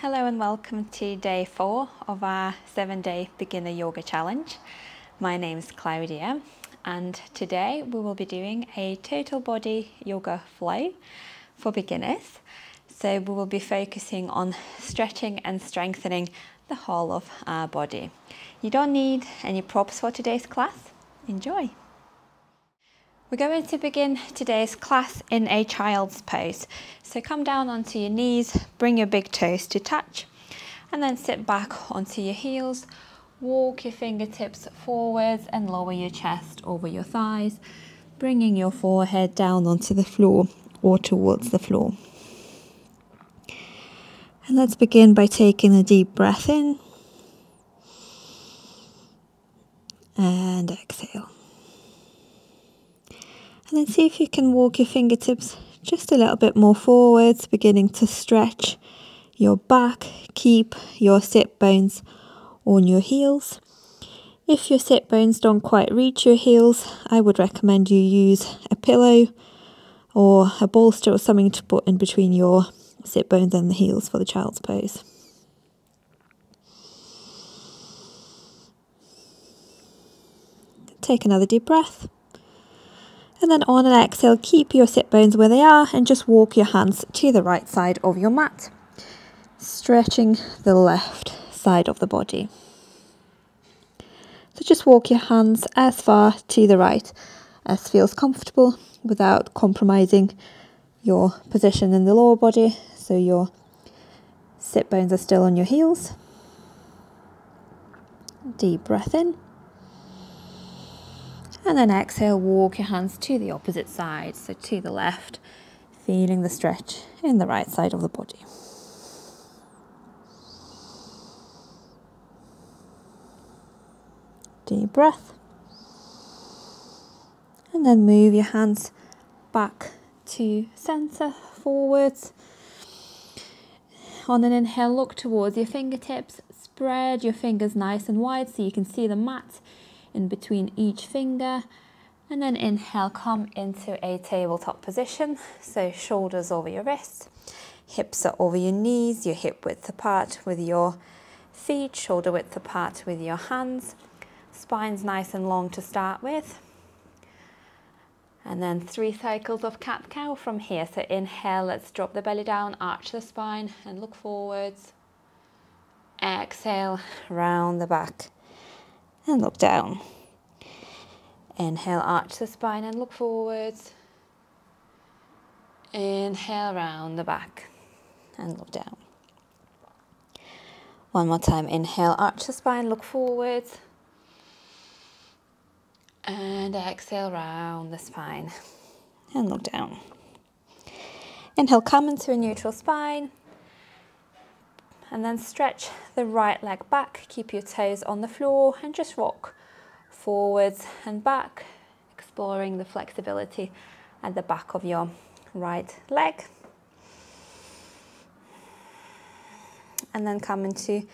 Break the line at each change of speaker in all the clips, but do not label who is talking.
Hello and welcome to day 4 of our 7-day beginner yoga challenge. My name is Claudia and today we will be doing a total body yoga flow for beginners. So we will be focusing on stretching and strengthening the whole of our body. You don't need any props for today's class. Enjoy! We're going to begin today's class in a child's pose. So come down onto your knees, bring your big toes to touch, and then sit back onto your heels. Walk your fingertips forwards and lower your chest over your thighs, bringing your forehead down onto the floor or towards the floor. And let's begin by taking a deep breath in and exhale. And then see if you can walk your fingertips just a little bit more forwards, beginning to stretch your back. Keep your sit bones on your heels. If your sit bones don't quite reach your heels, I would recommend you use a pillow or a bolster or something to put in between your sit bones and the heels for the child's pose. Take another deep breath. And then on an exhale, keep your sit bones where they are and just walk your hands to the right side of your mat, stretching the left side of the body. So just walk your hands as far to the right as feels comfortable without compromising your position in the lower body, so your sit bones are still on your heels. Deep breath in. And then exhale, walk your hands to the opposite side, so to the left, feeling the stretch in the right side of the body. Deep breath. And then move your hands back to center, forwards. On an inhale, look towards your fingertips. Spread your fingers nice and wide so you can see the mat in between each finger, and then inhale, come into a tabletop position, so shoulders over your wrists, hips are over your knees, your hip width apart with your feet, shoulder width apart with your hands, spine's nice and long to start with, and then 3 cycles of cat-cow from here. So inhale, let's drop the belly down, arch the spine and look forwards. Exhale, round the back and look down. Inhale, arch the spine and look forwards. Inhale, round the back and look down. One more time, inhale, arch the spine, look forwards. And exhale, round the spine and look down. Inhale, come into a neutral spine. And then stretch the right leg back, keep your toes on the floor and just rock forwards and back, exploring the flexibility at the back of your right leg. And then come into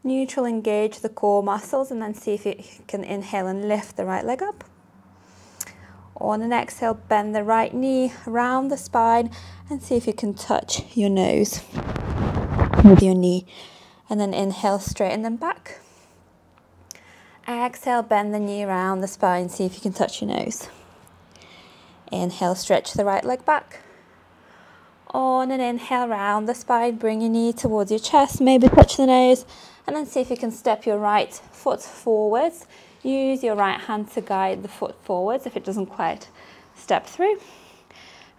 neutral, engage the core muscles and then see if you can inhale and lift the right leg up. On an exhale, bend the right knee around the spine and see if you can touch your nose with your knee, and then inhale, straighten them back. Exhale, bend the knee around the spine, see if you can touch your nose. Inhale, stretch the right leg back. On an inhale, round the spine, bring your knee towards your chest, maybe touch the nose, and then see if you can step your right foot forwards. Use your right hand to guide the foot forwards if it doesn't quite step through.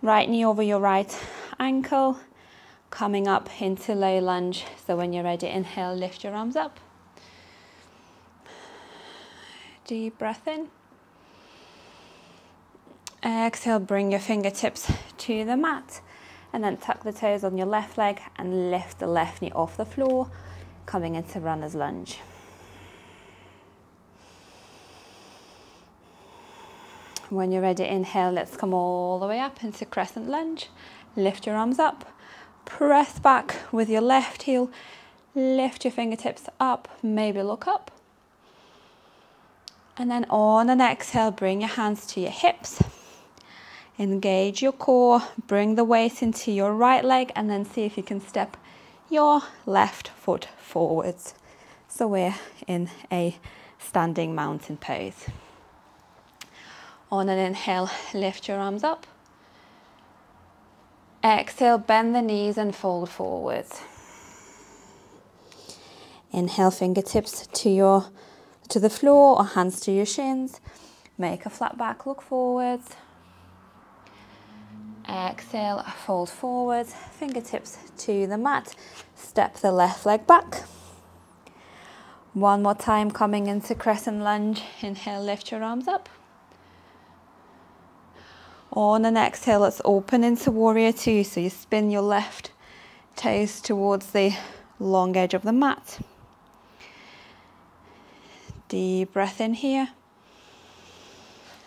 Right knee over your right ankle, coming up into low lunge. So when you're ready, inhale, lift your arms up. Deep breath in. Exhale, bring your fingertips to the mat and then tuck the toes on your left leg and lift the left knee off the floor, coming into runner's lunge. When you're ready, inhale, let's come all the way up into crescent lunge. Lift your arms up. Press back with your left heel, lift your fingertips up, maybe look up. And then on an exhale, bring your hands to your hips. Engage your core, bring the weight into your right leg and then see if you can step your left foot forwards. So we're in a standing mountain pose. On an inhale, lift your arms up. Exhale, bend the knees and fold forwards. Inhale, fingertips to the floor or hands to your shins. Make a flat back, look forwards. Exhale, fold forwards, fingertips to the mat. Step the left leg back. One more time, coming into crescent lunge. Inhale, lift your arms up. On an exhale, let's open into warrior two. So you spin your left toes towards the long edge of the mat. Deep breath in here.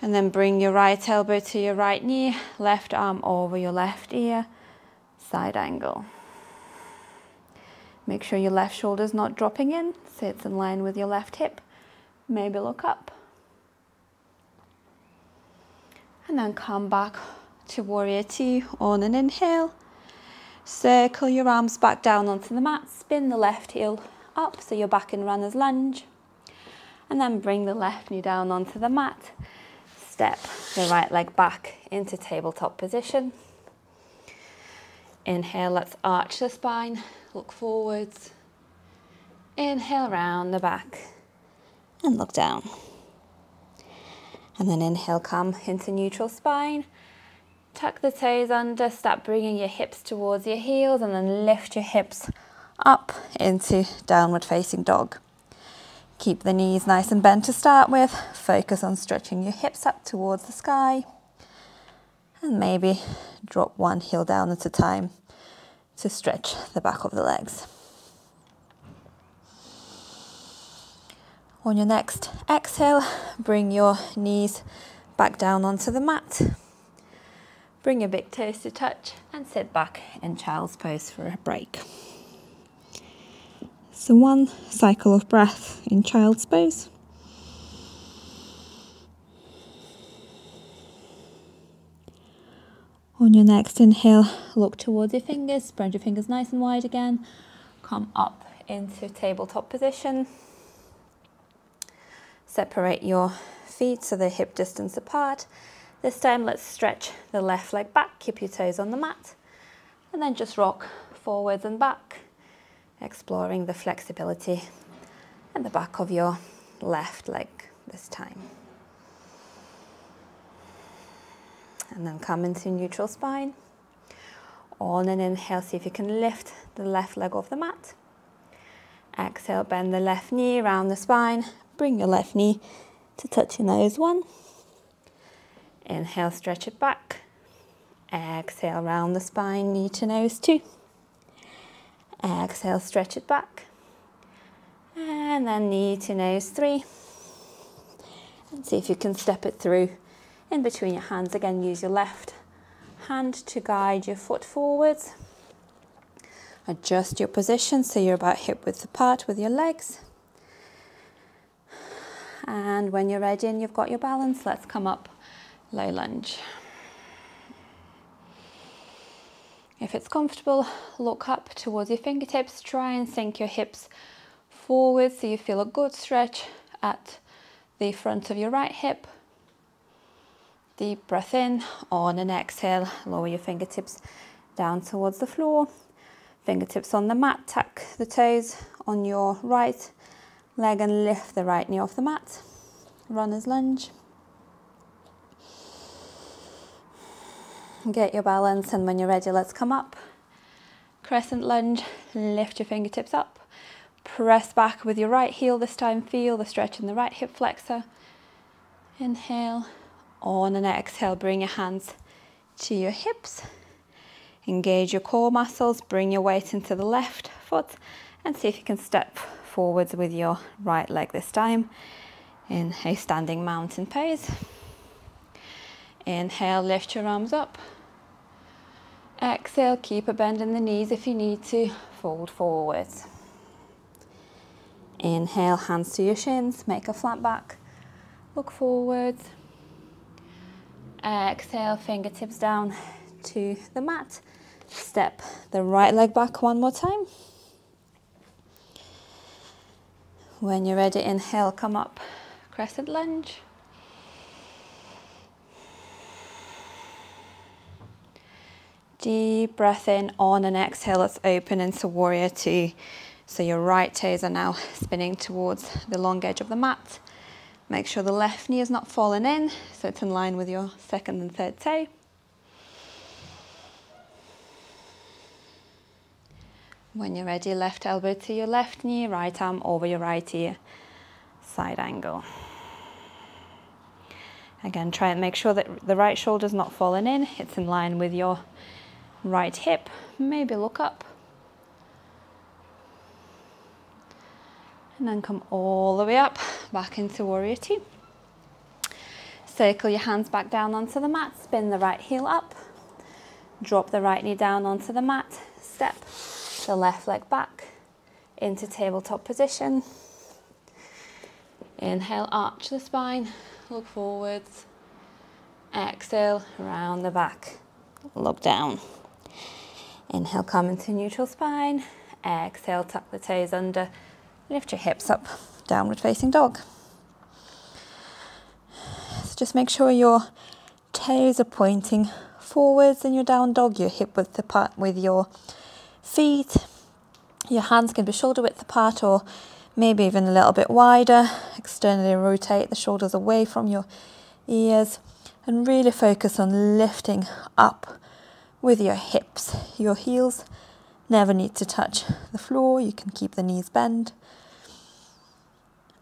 And then bring your right elbow to your right knee, left arm over your left ear, side angle. Make sure your left shoulder's not dropping in, so it's in line with your left hip. Maybe look up. And then come back to warrior two on an inhale. Circle your arms back down onto the mat, spin the left heel up so you're back in runner's lunge. And then bring the left knee down onto the mat. Step the right leg back into tabletop position. Inhale, let's arch the spine, look forwards. Inhale, round the back and look down. And then inhale, come into neutral spine. Tuck the toes under, start bringing your hips towards your heels and then lift your hips up into downward facing dog. Keep the knees nice and bent to start with. Focus on stretching your hips up towards the sky. And maybe drop one heel down at a time to stretch the back of the legs. On your next exhale, bring your knees back down onto the mat. Bring your big toes to touch and sit back in child's pose for a break. So one cycle of breath in child's pose. On your next inhale, look towards your fingers, spread your fingers nice and wide again. Come up into tabletop position. Separate your feet so they're hip distance apart. This time let's stretch the left leg back, keep your toes on the mat, and then just rock forwards and back, exploring the flexibility at the back of your left leg this time. And then come into neutral spine. On an inhale, see if you can lift the left leg off the mat. Exhale, bend the left knee around the spine. Bring your left knee to touch your nose, one. Inhale, stretch it back. Exhale, round the spine, knee to nose, two. Exhale, stretch it back. And then knee to nose, three. And see if you can step it through in between your hands. Again, use your left hand to guide your foot forwards. Adjust your position so you're about hip width apart with your legs. And when you're ready and you've got your balance, let's come up low lunge. If it's comfortable, look up towards your fingertips. Try and sink your hips forward so you feel a good stretch at the front of your right hip. Deep breath in. On an exhale, lower your fingertips down towards the floor. Fingertips on the mat, tuck the toes on your right leg and lift the right knee off the mat. Runner's lunge. Get your balance, and when you're ready, let's come up. Crescent lunge, lift your fingertips up. Press back with your right heel this time. Feel the stretch in the right hip flexor. Inhale. On an exhale, bring your hands to your hips. Engage your core muscles. Bring your weight into the left foot and see if you can step forwards with your right leg this time in a standing mountain pose. Inhale, lift your arms up. Exhale, keep a bend in the knees if you need to. Fold forwards. Inhale, hands to your shins. Make a flat back. Look forwards. Exhale, fingertips down to the mat. Step the right leg back one more time. When you're ready, inhale, come up, crescent lunge. Deep breath in, on an exhale, let's open into warrior two. So your right toes are now spinning towards the long edge of the mat. Make sure the left knee is not fallen in, so it's in line with your second and third toe. When you're ready, left elbow to your left knee, right arm over your right ear, side angle. Again, try and make sure that the right shoulder's not fallen in, it's in line with your right hip. Maybe look up. And then come all the way up, back into warrior two. Circle your hands back down onto the mat, spin the right heel up, drop the right knee down onto the mat, step the left leg back into tabletop position. Inhale, arch the spine, look forwards. Exhale, round the back, look down. Inhale, come into neutral spine. Exhale, tuck the toes under. Lift your hips up, downward facing dog. So just make sure your toes are pointing forwards in your down dog, your hip width apart with your feet. Your hands can be shoulder width apart or maybe even a little bit wider. Externally rotate the shoulders away from your ears and really focus on lifting up with your hips. Your heels never need to touch the floor. You can keep the knees bent.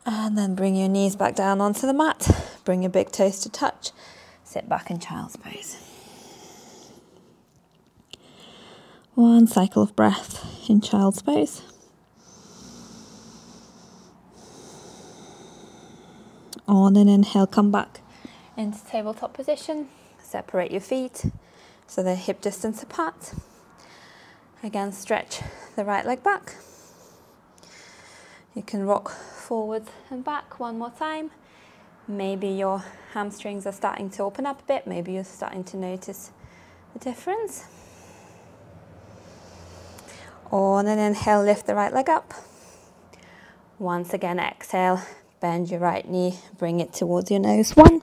And then bring your knees back down onto the mat. Bring your big toes to touch. Sit back in child's pose. One cycle of breath in child's pose. On an inhale, come back into tabletop position. Separate your feet so they're hip distance apart. Again, stretch the right leg back. You can rock forwards and back one more time. Maybe your hamstrings are starting to open up a bit. Maybe you're starting to notice the difference. On an inhale, lift the right leg up. Once again, exhale, bend your right knee, bring it towards your nose. One.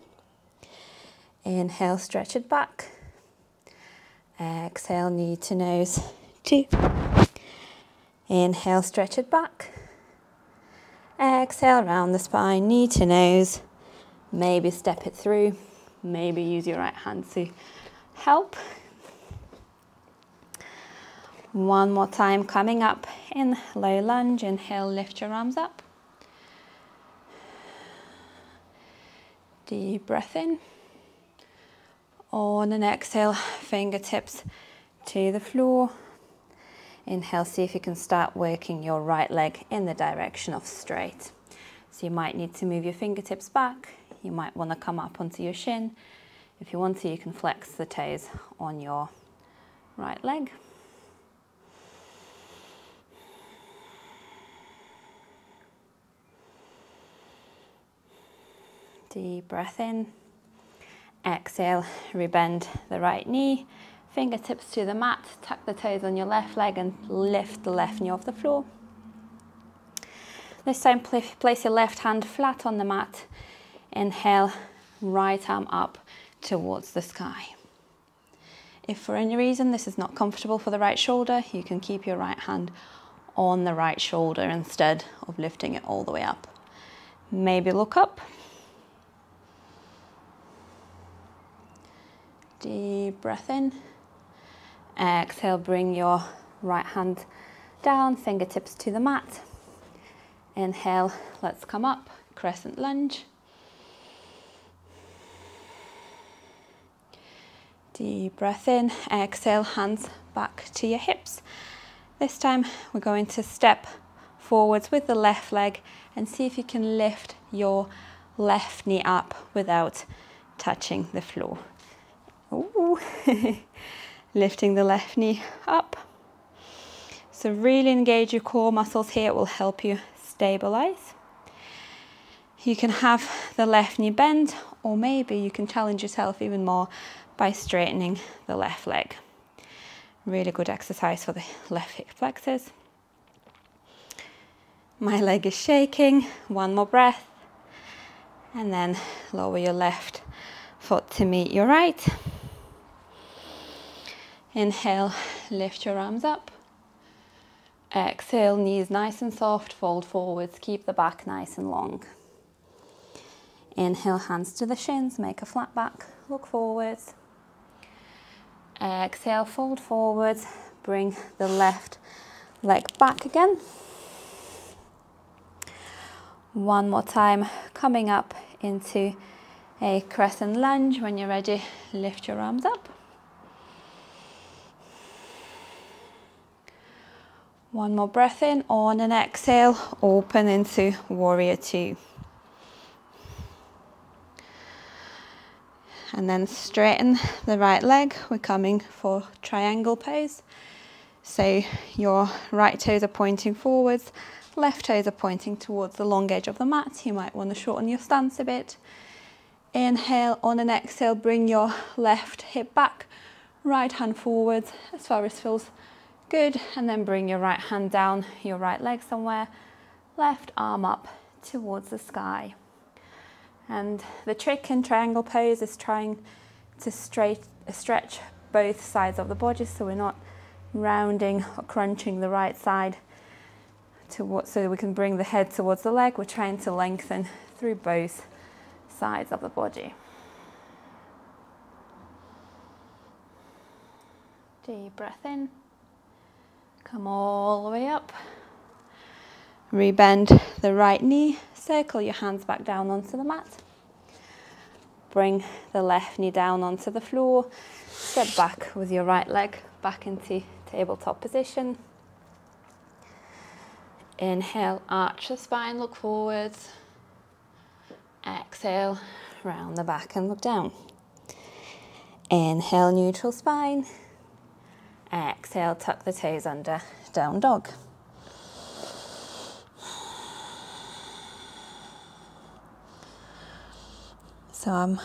Inhale, stretch it back. Exhale, knee to nose. Two. Inhale, stretch it back. Exhale, round the spine, knee to nose. Maybe step it through. Maybe use your right hand to help. One more time, coming up in low lunge. Inhale, lift your arms up. Deep breath in. On an exhale, fingertips to the floor. Inhale, see if you can start working your right leg in the direction of straight. So you might need to move your fingertips back. You might want to come up onto your shin. If you want to, you can flex the toes on your right leg. Deep breath in. Exhale, rebend the right knee. Fingertips to the mat, tuck the toes on your left leg and lift the left knee off the floor. This time, place your left hand flat on the mat. Inhale, right arm up towards the sky. If for any reason this is not comfortable for the right shoulder, you can keep your right hand on the right shoulder instead of lifting it all the way up. Maybe look up. Deep breath in. Exhale, bring your right hand down, fingertips to the mat. Inhale, let's come up, crescent lunge. Deep breath in, exhale, hands back to your hips. This time we're going to step forwards with the left leg and see if you can lift your left knee up without touching the floor. Ooh. Lifting the left knee up. So really engage your core muscles here. It will help you stabilize. You can have the left knee bend, or maybe you can challenge yourself even more by straightening the left leg. Really good exercise for the left hip flexors. My leg is shaking. One more breath. And then lower your left foot to meet your right. Inhale, lift your arms up. Exhale, knees nice and soft, fold forwards, keep the back nice and long. Inhale, hands to the shins, make a flat back, look forwards. Exhale, fold forwards, bring the left leg back again. One more time, coming up into a crescent lunge. When you're ready, lift your arms up. One more breath in, on an exhale, open into warrior two. And then straighten the right leg. We're coming for triangle pose. So your right toes are pointing forwards, left toes are pointing towards the long edge of the mat. You might want to shorten your stance a bit. Inhale, on an exhale, bring your left hip back, right hand forwards as far as feels good, and then bring your right hand down, your right leg somewhere, left arm up towards the sky. And the trick in triangle pose is trying to stretch both sides of the body, so we're not rounding or crunching the right side towards, so we can bring the head towards the leg. We're trying to lengthen through both sides of the body. Deep breath in. Come all the way up. Rebend the right knee. Circle your hands back down onto the mat. Bring the left knee down onto the floor. Step back with your right leg back into tabletop position. Inhale, arch the spine, look forwards. Exhale, round the back and look down. Inhale, neutral spine. Exhale, tuck the toes under, down dog. So I'm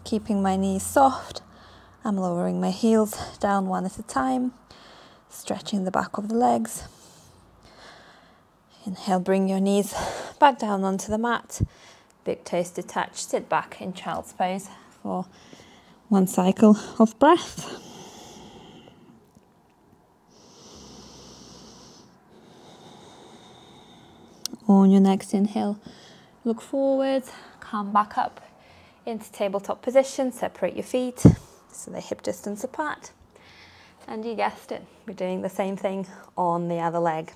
keeping my knees soft. I'm lowering my heels down one at a time, stretching the back of the legs. Inhale, bring your knees back down onto the mat. Big toes detached, sit back in child's pose for one cycle of breath. On your next inhale, look forward, come back up into tabletop position, separate your feet so they're hip distance apart. And you guessed it, we're doing the same thing on the other leg.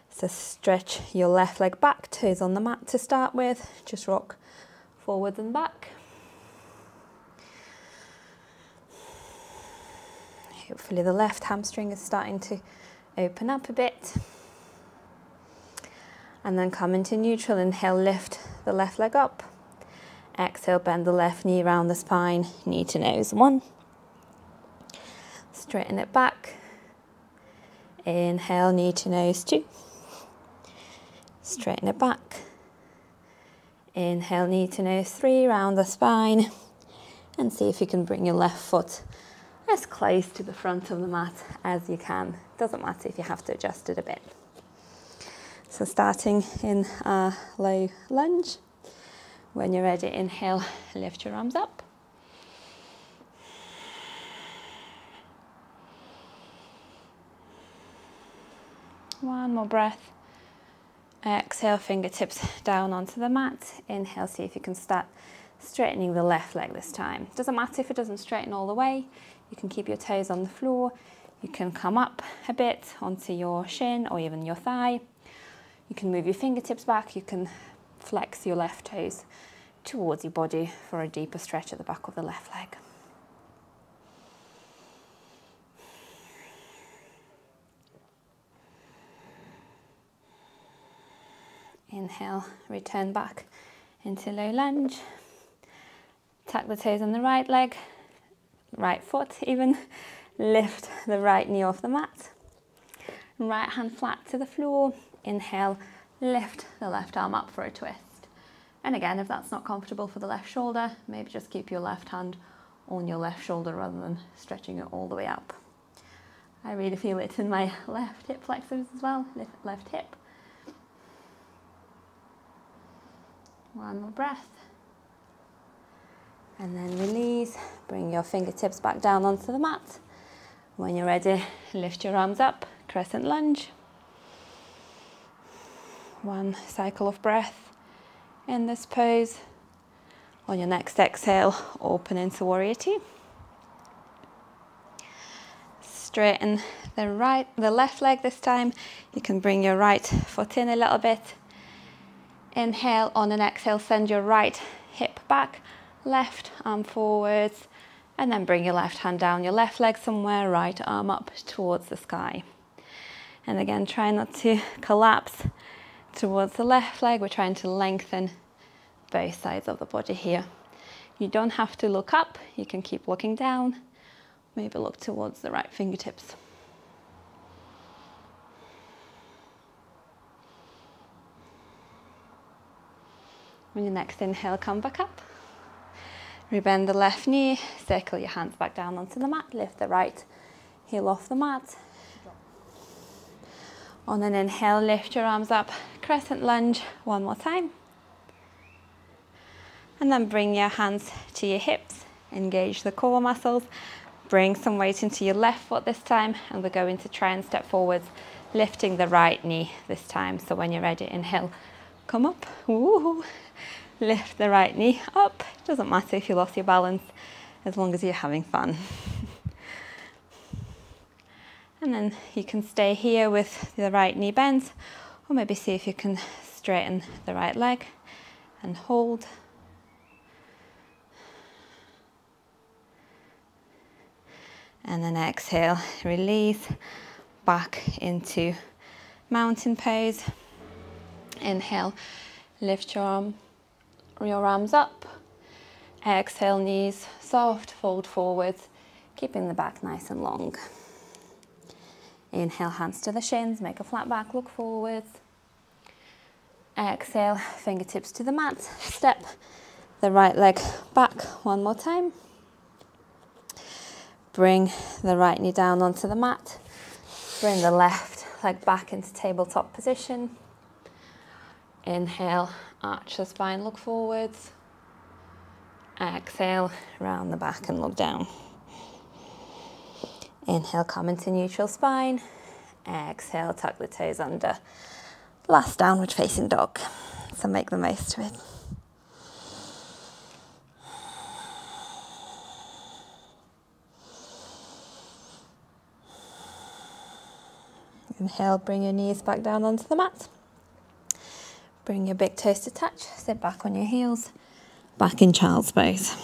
So stretch your left leg back, toes on the mat to start with, just rock forwards and back. Hopefully the left hamstring is starting to open up a bit. And then come into neutral, inhale, lift the left leg up. Exhale, bend the left knee around the spine, knee to nose, 1. Straighten it back. Inhale, knee to nose, 2. Straighten it back. Inhale, knee to nose, 3, round the spine. And see if you can bring your left foot as close to the front of the mat as you can. Doesn't matter if you have to adjust it a bit. So starting in a low lunge. When you're ready, inhale, lift your arms up. One more breath. Exhale, fingertips down onto the mat. Inhale, see if you can start straightening the left leg this time. Doesn't matter if it doesn't straighten all the way. You can keep your toes on the floor. You can come up a bit onto your shin or even your thigh. You can move your fingertips back. You can flex your left toes towards your body for a deeper stretch at the back of the left leg. Inhale, return back into low lunge. Tuck the toes on the right leg, right foot even. Lift the right knee off the mat. Right hand flat to the floor. Inhale, lift the left arm up for a twist. And again, if that's not comfortable for the left shoulder, maybe just keep your left hand on your left shoulder rather than stretching it all the way up. I really feel it in my left hip flexors as well, left hip. One more breath. And then release. Bring your fingertips back down onto the mat. When you're ready, lift your arms up, crescent lunge. One cycle of breath in this pose. On your next exhale, open into warrior two. Straighten the left leg this time. You can bring your right foot in a little bit. Inhale, on an exhale, send your right hip back, left arm forwards, and then bring your left hand down your left leg somewhere, right arm up towards the sky. And again, try not to collapse towards the left leg. We're trying to lengthen both sides of the body here. You don't have to look up, you can keep looking down. Maybe look towards the right fingertips. On your next inhale, come back up. Rebend the left knee, circle your hands back down onto the mat, lift the right heel off the mat. On an inhale, lift your arms up, crescent lunge, one more time. And then bring your hands to your hips, engage the core muscles. Bring some weight into your left foot this time, and we're going to try and step forwards, lifting the right knee this time. So when you're ready, inhale, come up. Woo. Lift the right knee up. Doesn't matter if you lost your balance, as long as you're having fun. And then you can stay here with the right knee bent, or maybe see if you can straighten the right leg and hold. And then exhale, release, back into mountain pose. Inhale, lift your arms up. Exhale, knees soft, fold forwards, keeping the back nice and long. Inhale, hands to the shins, make a flat back, look forwards. Exhale, fingertips to the mat, step the right leg back one more time. Bring the right knee down onto the mat. Bring the left leg back into tabletop position. Inhale, arch the spine, look forwards. Exhale, round the back and look down. Inhale, come into neutral spine. Exhale, tuck the toes under. Last downward facing dog. So make the most of it. Inhale, bring your knees back down onto the mat. Bring your big toes to touch, sit back on your heels, back in child's pose.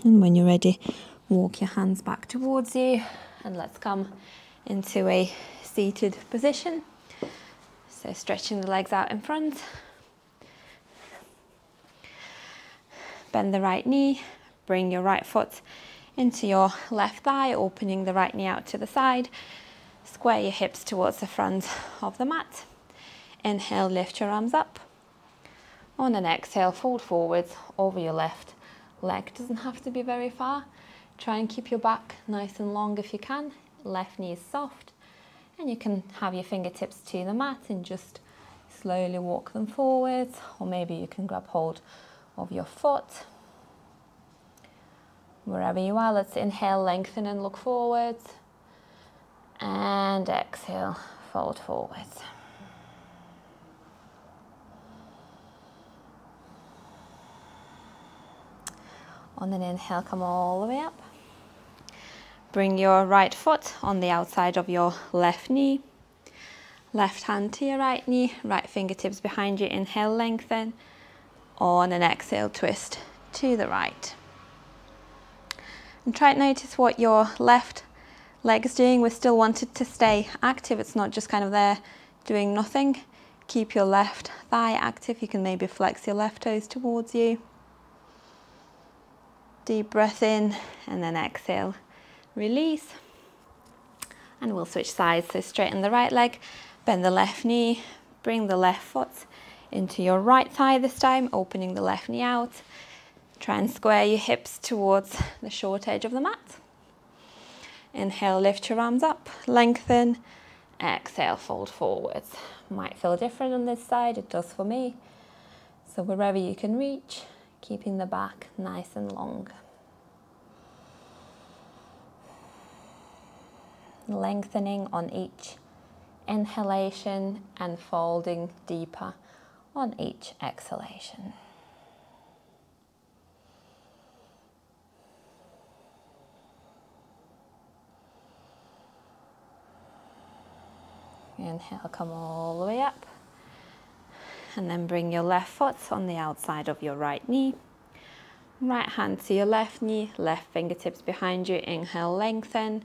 And when you're ready, walk your hands back towards you, and let's come into a seated position. So stretching the legs out in front. Bend the right knee, bring your right foot into your left thigh, opening the right knee out to the side. Square your hips towards the front of the mat. Inhale, lift your arms up. On an exhale, fold forwards over your left leg. Doesn't have to be very far. Try and keep your back nice and long if you can. Left knee is soft. And you can have your fingertips to the mat and just slowly walk them forwards. Or maybe you can grab hold of your foot. Wherever you are, let's inhale, lengthen and look forwards. And exhale, fold forwards. On an inhale, come all the way up. Bring your right foot on the outside of your left knee. Left hand to your right knee, right fingertips behind you. Inhale, lengthen. On an exhale, twist to the right. And try to notice what your left leg is doing. We still want it to stay active. It's not just kind of there doing nothing. Keep your left thigh active. You can maybe flex your left toes towards you. Deep breath in and then exhale, release. And we'll switch sides. So straighten the right leg, bend the left knee, bring the left foot into your right thigh this time, opening the left knee out. Try and square your hips towards the short edge of the mat. Inhale, lift your arms up, lengthen. exhale, fold forwards. Might feel different on this side, it does for me. So wherever you can reach, keeping the back nice and long. Lengthening on each inhalation and folding deeper on each exhalation. Inhale, come all the way up. And then bring your left foot on the outside of your right knee. Right hand to your left knee, left fingertips behind you. Inhale, lengthen.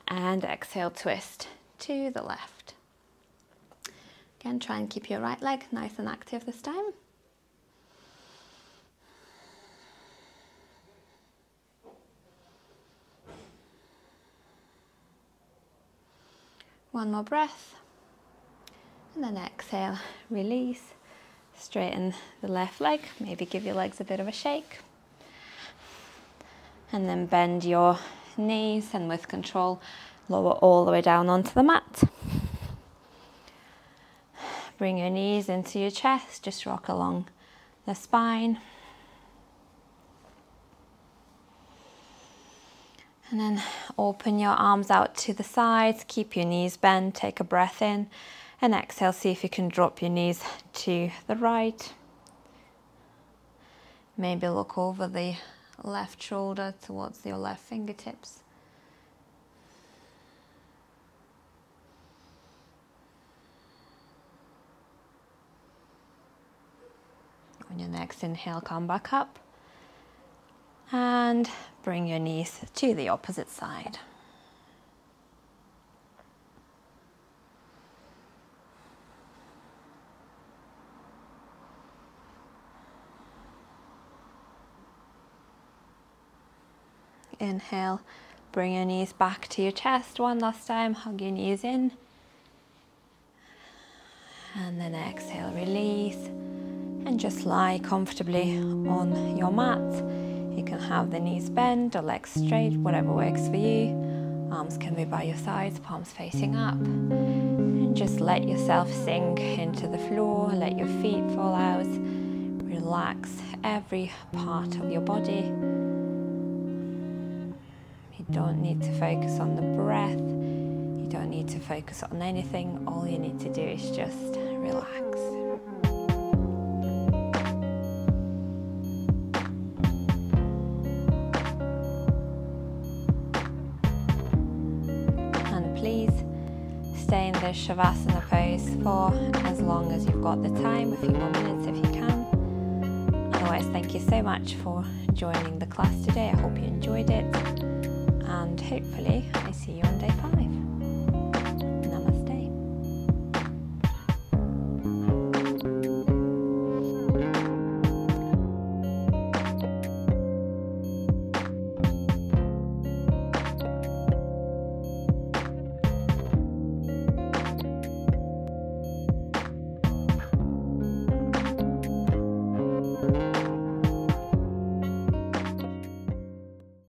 And exhale, twist to the left. Again, try and keep your right leg nice and active this time. One more breath. And then exhale, release. Straighten the left leg, maybe give your legs a bit of a shake. And then bend your knees and with control, lower all the way down onto the mat. Bring your knees into your chest, just rock along the spine. And then open your arms out to the sides, keep your knees bent, take a breath in. And exhale, see if you can drop your knees to the right. Maybe look over the left shoulder towards your left fingertips. On your next inhale, come back up. And bring your knees to the opposite side. Inhale, bring your knees back to your chest one last time, hug your knees in. And then exhale, release. And just lie comfortably on your mat. You can have the knees bent or legs straight, whatever works for you. Arms can be by your sides, palms facing up. And just let yourself sink into the floor, let your feet fall out. Relax every part of your body. You don't need to focus on the breath. You don't need to focus on anything. All you need to do is just relax. And please stay in this Shavasana pose for as long as you've got the time, a few more minutes if you can. Otherwise, thank you so much for joining the class today. I hope you enjoyed it. And hopefully I see you on day 5.